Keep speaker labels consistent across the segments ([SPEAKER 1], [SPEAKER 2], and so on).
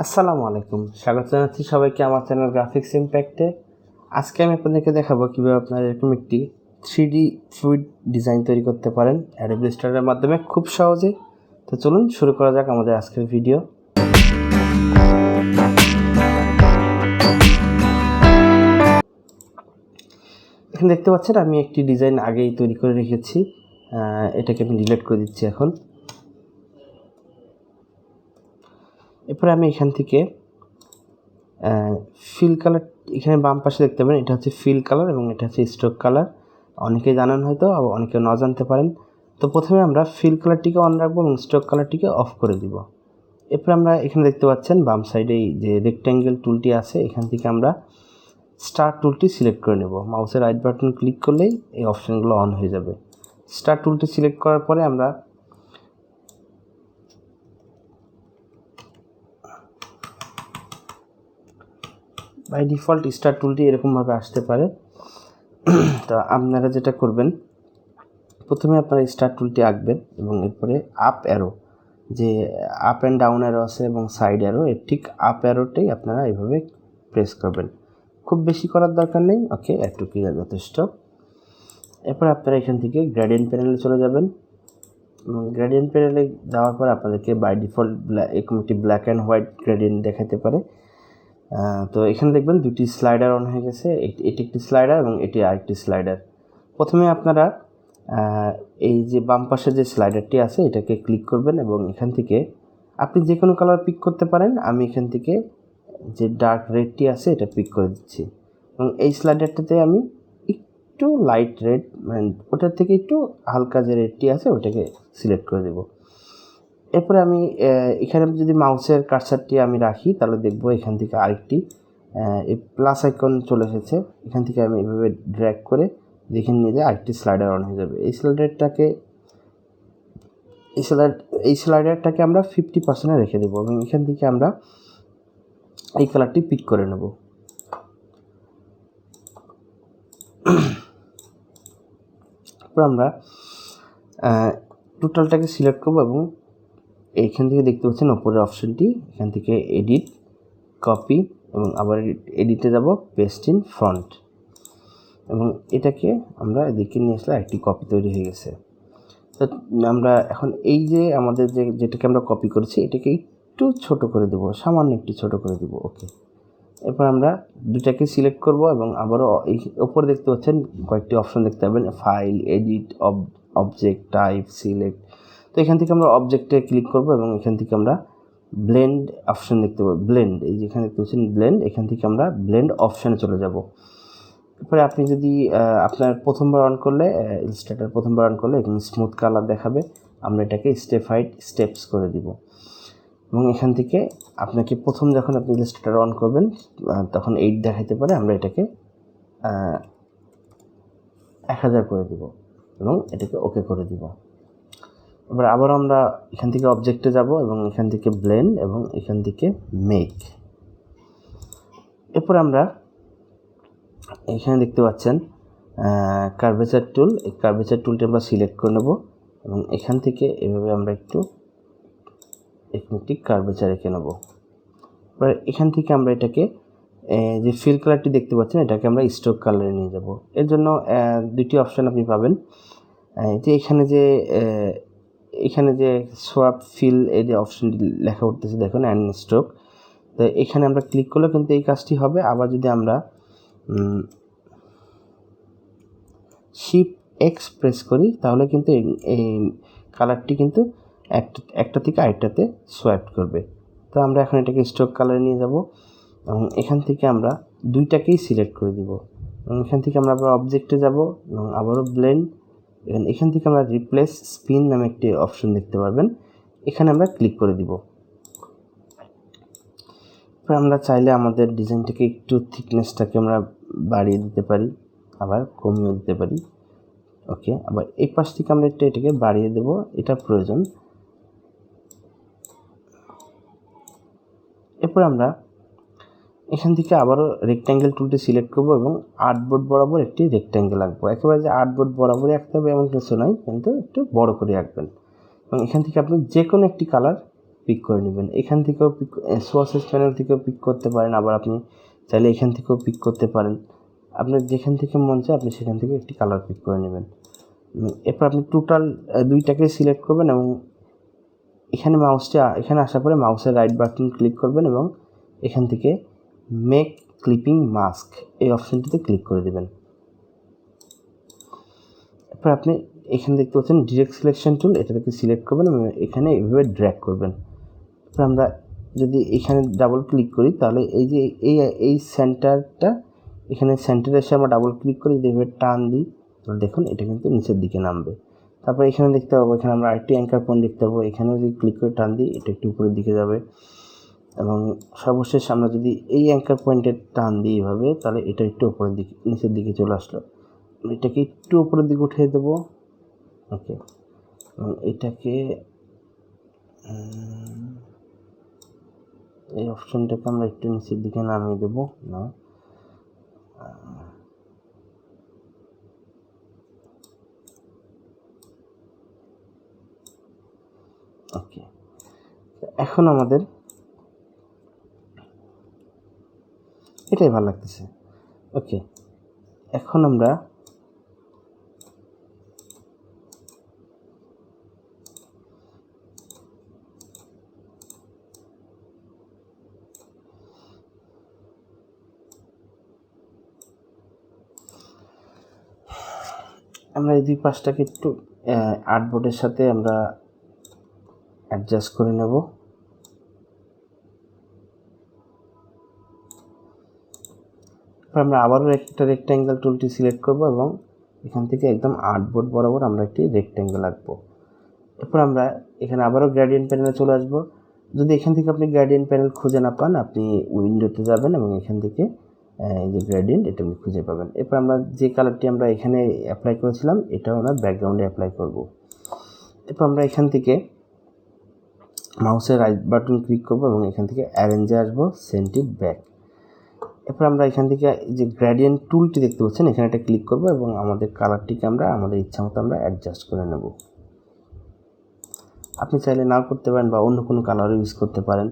[SPEAKER 1] আসসালামু আলাইকুম, স্বাগত জানাচ্ছি সবাইকে আমার চ্যানেল গ্রাফিক্স ইম্প্যাক্টে। আজকে আমি আপনাদেরকে দেখাবো কীভাবে আপনারা এরকম একটি 3D ফ্লুইড ডিজাইন তৈরি করতে পারেন অ্যাডোবি ইলাস্ট্রেটরের মাধ্যমে খুব সহজে। তো চলুন শুরু করা যাক আমাদের আজকের ভিডিও। এখানে দেখতে পাচ্ছেন আমি একটি ডিজাইন আগেই তৈরি করে রেখেছি, এটাকে আমি ডিলিট করে দিচ্ছি এখন। এরপরে আমি এখান থেকে ফিল কালার, এখানে বাম পাশে দেখতে পাবেন এটা হচ্ছে ফিল কালার এবং এটা হচ্ছে স্ট্রোক কালার। অনেকেই জানেন হয়তো, আবার অনেকে না জানতে পারেন। তো প্রথমে আমরা ফিল কালারটিকে অন রাখবো এবং স্ট্রোক কালারটিকে অফ করে দিব। এরপর আমরা এখানে দেখতে পাচ্ছেন বাম সাইডে এই যে রেক্ট্যাঙ্গেল টুলটি আছে, এখান থেকে আমরা স্টার টুলটি সিলেক্ট করে নেব। মাউসের রাইট বাটন ক্লিক করলেই এই অপশানগুলো অন হয়ে যাবে। স্টার টুলটি সিলেক্ট করার পরে আমরা বাই ডিফল্ট স্টার টুলটি এরকমভাবে আসতে পারে। তো আপনারা যেটা করবেন, প্রথমে আপনারা স্টার টুলটি আঁকবেন এবং এরপরে আপ অ্যারো, যে আপ অ্যান্ড ডাউন অ্যারো আছে এবং সাইড অ্যারো, এর ঠিক আপ অ্যারোটাই আপনারা এইভাবে প্রেস করবেন। খুব বেশি করার দরকার নেই, ওকে, এটুকুই যথেষ্ট। এরপর আপনারা এখান থেকে গ্রেডিয়েন্ট প্যানেলে চলে যাবেন এবং গ্রেডিয়েন্ট প্যানেলে যাওয়ার পর আপনাদেরকে বাই ডিফল্ট এরকম একটি ব্ল্যাক অ্যান্ড হোয়াইট গ্রেডিয়েন্ট দেখাতে পারে। তো এখানে দেখবেন দুটি স্লাইডার অন হয়ে গেছে, এটি একটি স্লাইডার এবং এটি আরেকটি স্লাইডার। প্রথমে আপনারা এই যে বাম পাশে যে স্লাইডারটি আছে এটাকে ক্লিক করবেন এবং এখান থেকে আপনি যে কোনো কালার পিক করতে পারেন। আমি এখান থেকে যে ডার্ক রেডটি আছে এটা পিক করে দিচ্ছি এবং এই স্লাইডারটাতে আমি একটু লাইট রেড, মানে ওটার থেকে একটু হালকা যে রেডটি আছে ওটাকে সিলেক্ট করে দেব। এরপরে আমি এখানে যদি মাউসের কার্সারটি আমি রাখি তাহলে দেখবো এখান থেকে আরেকটি এই প্লাস আইকন চলে এসেছে। এখান থেকে আমি এভাবে ড্র্যাগ করে দেখে নিয়ে যাই, আরেকটি স্লাইডার অন হয়ে যাবে। এই স্লাইডারটাকে আমরা 50% রেখে দেবো এবং এখান থেকে আমরা এই কালারটি পিক করে নেব। তারপর আমরা টোটালটাকে সিলেক্ট করবো এবং এইখান থেকে দেখতে পাচ্ছেন ওপরের অপশনটি, এখান থেকে এডিট, কপি এবং আবার এডিটে যাব, পেস্ট ইন ফ্রন্ট, এবং এটাকে আমরা এদিকে নিয়ে আসলে একটি কপি তৈরি হয়ে গেছে। তো আমরা এখন এই যে আমাদের যেটাকে আমরা কপি করেছি এটাকে একটু ছোট করে দেব, সামান্য একটু ছোট করে দেব, ওকে। এরপর আমরা দুটাকে সিলেক্ট করব এবং আবারও এই ওপরে দেখতে পাচ্ছেন কয়েকটি অপশন দেখতে পাবেন, file, edit, object, type, select. তো এখান থেকে আমরা অবজেক্টে ক্লিক করব এবং এখান থেকে আমরা ব্লেন্ড অপশন দেখতে পাবো, ব্লেন্ড, এই যেখানে দেখতে পাচ্ছেন ব্লেন্ড, এখান থেকে আমরা ব্লেন্ড অপশানে চলে যাব। এরপরে আপনি যদি আপনার প্রথমবার অন করলে, ইলাস্ট্রেটর প্রথমবার অন করলে এখানে স্মুথ কালার দেখাবে, আমরা এটাকে স্টেপস করে দিব এবং এখান থেকে আপনাকে প্রথম যখন আপনি ইলাস্ট্রেটর অন করবেন তখন 8 দেখাইতে পারে, আমরা এটাকে 1000 করে দিব এবং এটাকে ওকে করে দিব। এবার আবার আমরা এখান থেকে অবজেক্টে যাব এবং এখান থেকে ব্লেন্ড এবং এখান থেকে মেক। এরপর আমরা এখানে দেখতে পাচ্ছেন কার্ভেচার টুল, এই কার্ভেচার টুলটি আমরা সিলেক্ট করে নেব এবং এখান থেকে এভাবে আমরা একটি কার্ভেচার রেখে নেব। এবার এখান থেকে আমরা এটাকে যে ফিল কালারটি দেখতে পাচ্ছেন এটাকে আমরা স্ট্রোক কালারে নিয়ে যাব। এর জন্য দুটি অপশান আপনি পাবেন, যে এখানে যে সোয়াপ ফিল এই যে অপশানটি লেখা উঠতেছে দেখুন, অ্যান্ড স্ট্রোক। তো এখানে আমরা ক্লিক করলে কিন্তু এই কাজটি হবে। আবার যদি আমরা শিফট এক্স প্রেস করি তাহলে কিন্তু এই কালারটি কিন্তু একটা থেকে আরেকটাতে সোয়াইপ করবে। তো আমরা এখন এটাকে স্ট্রোক কালারে নিয়ে যাব এবং এখান থেকে আমরা দুইটাকেই সিলেক্ট করে দিব এবং এখান থেকে আমরা আবার অবজেক্টে যাব এবং আবারও ব্লেন্ড, এখান থেকে আমরা রিপ্লেস স্পিন নামে একটি অপশন দেখতে পারবেন, এখানে আমরা ক্লিক করে দিব। এরপর আমরা চাইলে আমাদের ডিজাইনটাকে একটু থিকনেসটাকে আমরা বাড়িয়ে দিতে পারি, আবার কমিয়ে দিতে পারি, ওকে। আবার এই পাশ থেকে আমরা এটাকে বাড়িয়ে দেব, এটা প্রয়োজন। এরপর আমরা এখান থেকে আবারও রেক্ট্যাঙ্গেল টুলটি সিলেক্ট করব এবং আর্টবোর্ড বরাবর একটি রেক্ট্যাঙ্গেল আঁকবো। একেবারে যে আর্টবোর্ড বরাবরই আঁকতে হবে এমন কিছু নয়, কিন্তু একটু বড় করে আঁকবেন এবং এখান থেকে আপনি যে কোনো একটি কালার পিক করে নেবেন। এখান থেকেও পিক, সোর্সেস প্যানেল থেকেও পিক করতে পারেন, আবার আপনি চাইলে এখান থেকেও পিক করতে পারেন। আপনার যেখান থেকে মন চায় আপনি সেখান থেকে একটি কালার পিক করে নেবেন। এরপর আপনি টোটাল দুইটাকে সিলেক্ট করবেন এবং এখানে আসার পরে মাউসের রাইট বাটন ক্লিক করবেন এবং এখান থেকে মেক ক্লিপিং মাস্ক এই অপশনটিতে ক্লিক করে দেবেন। এরপর আপনি এখানে দেখতে পাচ্ছেন ডিরেক্ট সিলেকশন টুল, এটাকে সিলেক্ট করবেন এবং এখানে এইভাবে ড্র্যাগ করবেন। এরপর আমরা যদি এখানে ডাবল ক্লিক করি তাহলে এই যে এই সেন্টারটা, এখানে সেন্টারে এসে আমরা ডাবল ক্লিক করে যদি এভাবে টান দিই তাহলে দেখুন এটা কিন্তু নিচের দিকে নামবে। তারপর এখানে দেখতে পাবো, এখানে আমরা আরেকটি অ্যাঙ্কার পয়েন্ট দেখতে পাবো, এখানেও যদি ক্লিক করে টান দিই এটা একটু উপরের দিকে যাবে। এবং সর্বশেষ আমরা যদি এই অ্যাঙ্কার পয়েন্টে টান দিই এভাবে তাহলে এটা একটু উপরের দিকে, নিচের দিকে চলে আসলো। এটাকে একটু উপরের দিকে উঠিয়ে দেবো। ওকে, এবং এটাকে এই অপশনটাকে আমরা একটু নিচের দিকে নামিয়ে দেবো না। ওকে, এখন আমাদের এটাই ভালো লাগতেছে। ওকে, এখন আমরা এই দুই পাশটাকে একটু আর্টবোর্ডের সাথে আমরা অ্যাডজাস্ট করে নেব। আমরা আবারও একটা রেক্ট্যাঙ্গেল টুলটি সিলেক্ট করব এবং এখান থেকে একদম আর্টবোর্ড বরাবর আমরা একটি রেক্ট্যাঙ্গেল আঁকবো। এরপর আমরা এখানে আবারও গ্রেডিয়েন্ট প্যানেলে চলে আসব। যদি এখান থেকে আপনি গ্রেডিয়েন্ট প্যানেল খুঁজে না পান আপনি উইন্ডোতে যাবেন এবং এখান থেকে এই যে গ্রেডিয়েন্ট এটা আপনি খুঁজে পাবেন। এরপর আমরা যে কালারটি আমরা এখানে অ্যাপ্লাই করেছিলাম এটাও আমরা ব্যাকগ্রাউন্ডে অ্যাপ্লাই করব। এরপর আমরা এখান থেকে মাউসের রাইট বাটন ক্লিক করব এবং এখান থেকে অ্যারেঞ্জে আসবো, সেন্ড ইট ব্যাক। এরপর আমরা এখান থেকে যে গ্রেডিয়েন্ট টুলটি দেখতে পাচ্ছেন এখানে একটা ক্লিক করব এবং আমাদের কালারটিকে আমরা আমাদের ইচ্ছা মতো আমরা অ্যাডজাস্ট করে নেব। আপনি চাইলে নাও করতে পারেন বা অন্য কোনো কালারও ইউজ করতে পারেন।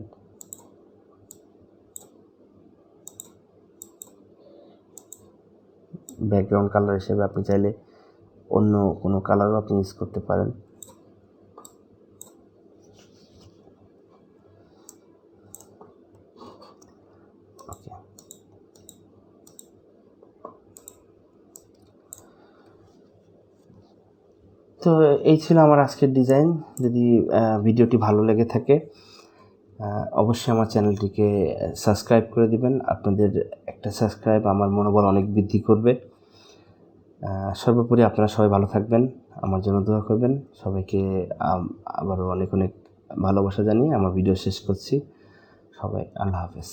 [SPEAKER 1] ব্যাকগ্রাউন্ড কালার হিসেবে আপনি চাইলে অন্য কোনো কালারও আপনি ইউজ করতে পারেন। ওকে, তো এই ছিল আমার আজকের ডিজাইন। যদি ভিডিওটি ভালো লেগে থাকে অবশ্যই আমার চ্যানেলটিকে সাবস্ক্রাইব করে দিবেন। আপনাদের একটা সাবস্ক্রাইব আমার মনোবল অনেক বৃদ্ধি করবে। সর্বোপরি আপনারা সবাই ভালো থাকবেন, আমার জন্য দোয়া করবেন। সবাইকে আবারও অনেক অনেক ভালোবাসা জানিয়ে আমার ভিডিও শেষ করছি। সবাই আল্লাহ হাফেজ।